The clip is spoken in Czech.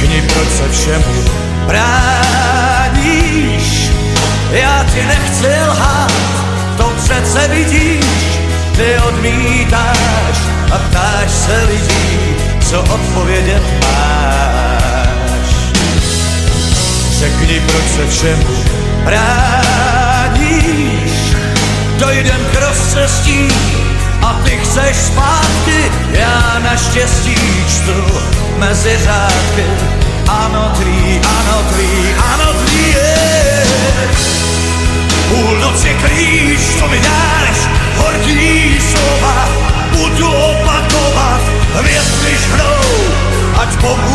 Řekni, proč se všemu bráníš. Já ti nechci lhát, to přece vidíš. Ty odmítáš a ptáš se lidí, co odpovědět máš. Řekni, proč se všemu bráníš. Dojdem k rozcestí a ty chceš zpátky. Já naštěstí čtu mezi řádky. Ano tvý, ano tvý, ano tvý je. Půlnoci klíč, co mi dáš, horký slova budu opakovat. Hvězdy žhrou, ať Bohu